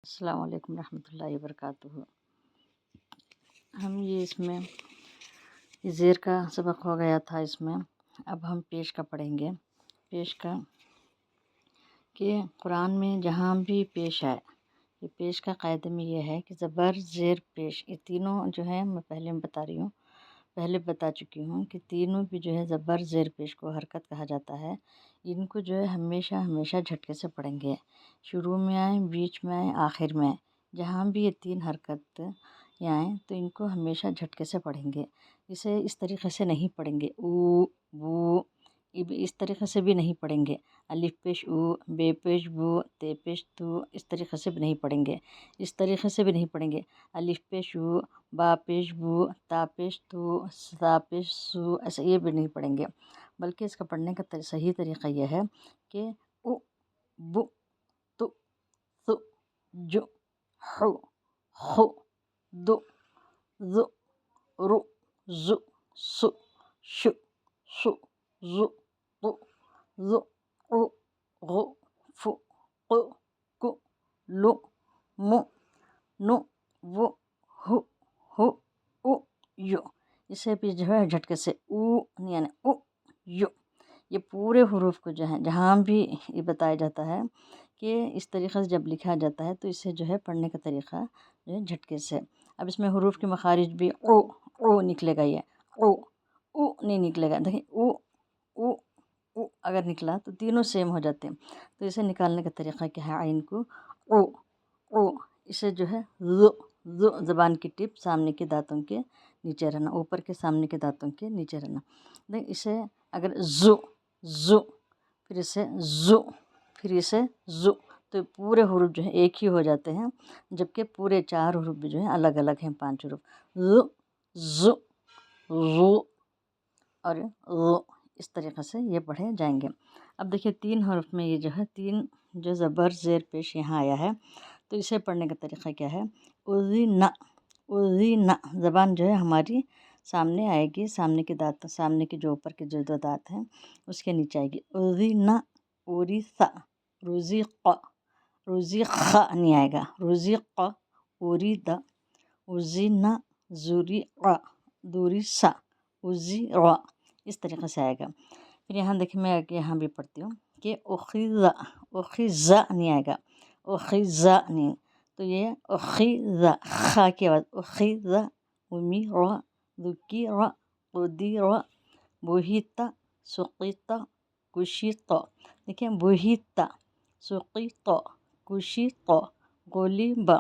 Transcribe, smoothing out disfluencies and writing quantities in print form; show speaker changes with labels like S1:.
S1: السلام علیکم ورحمۃ اللہ وبرکاتہ۔ ہم اس میں زیر کا سبق ہو گیا تھا، اس میں اب ہم پیش کا پڑھیں گے۔ پیش کا کہ قرآن میں جہاں بھی پیش آئے، یہ پیش کا قاعدے میں یہ ہے کہ زبر زیر پیش، یہ تینوں جو ہے میں پہلے بتا چکی ہوں کہ تینوں بھی جو ہے زبر زیر پیش کو حرکت کہا جاتا ہے۔ ان کو جو ہے ہمیشہ جھٹکے سے پڑھیں گے، شروع میں آئیں، بیچ میں آئیں، آخر میں آئیں، جہاں بھی یہ تین حرکت آئیں تو ان کو ہمیشہ جھٹکے سے پڑھیں گے۔ اسے اس طریقے سے نہیں پڑھیں گے او بو، اس طریقے سے بھی نہیں پڑھیں گے، الف پیش او، بے پیش بو، تے پیش تو، اس طریقے سے بھی نہیں پڑھیں گے۔ اس طریقے سے بھی نہیں پڑھیں گے الف پیش او، با پیش بو، تا پیش تو، سا پیش سو، ایسے یہ بھی نہیں پڑھیں گے، بلکہ اس کا پڑھنے کا صحیح طریقہ یہ ہے کہ او بو تو ثو جو حو خو دو ذو رو زو سو شو شو زو طو ذو عو غو فو قو کو لو مو نو وہ ہو او یو۔ اسے بھی جو ہے جھٹکے سے او یعنی او یو، یہ پورے حروف کو جو ہے جہاں بھی یہ بتایا جاتا ہے کہ اس طریقے سے جب لکھا جاتا ہے تو اسے جو ہے پڑھنے کا طریقہ جو ہے جھٹکے سے۔ اب اس میں حروف کے مخارج بھی او نکلے گا، یہ او نہیں نکلے گا، دیکھیں او اگر نکلا تو تینوں سیم ہو جاتے ہیں، تو اسے نکالنے کا طریقہ کیا ہے، عین کو او، اسے جو ہے زو زبان کی ٹپ سامنے کے دانتوں کے نیچے رہنا، اوپر کے سامنے کے دانتوں کے نیچے رہنا۔ دیکھ اسے اگر زو پھر اسے زو تو پورے حروف جو ہے ایک ہی ہو جاتے ہیں، جبکہ پورے چار حروف بھی جو ہیں الگ الگ ہیں، 5 حروف زو غو اور غو، اس طریقے سے یہ پڑھے جائیں گے۔ اب دیکھیے 3 حروف میں یہ جو ہے 3 جو زبر زیر پیش یہاں آیا ہے، تو اسے پڑھنے کا طریقہ کیا ہے، اذینا زبان جو ہے ہماری سامنے آئے گی، سامنے کے جو اوپر کے جو 2 دانت ہیں اس کے نیچے آئے گی، اذینا اوریسا روزیق نہیں آئے گا، روزیق اوریدا اوزینا زوریع دوریسا اوزیرا، اس طریقے سے آئے گا۔ پھر یہاں دیکھیں میں یہاں بھی پڑھتی ہوں کہ اخیزا نہیں آئے گا، اخیزا نہیں، تو یہ اخیزا خا کی آواز، اخیزا امیرا ذکیرا قدیرا بوہیتا سقیتا کشیتا، دیکھیں بوہیتا سقیتا کشیتا غلیبا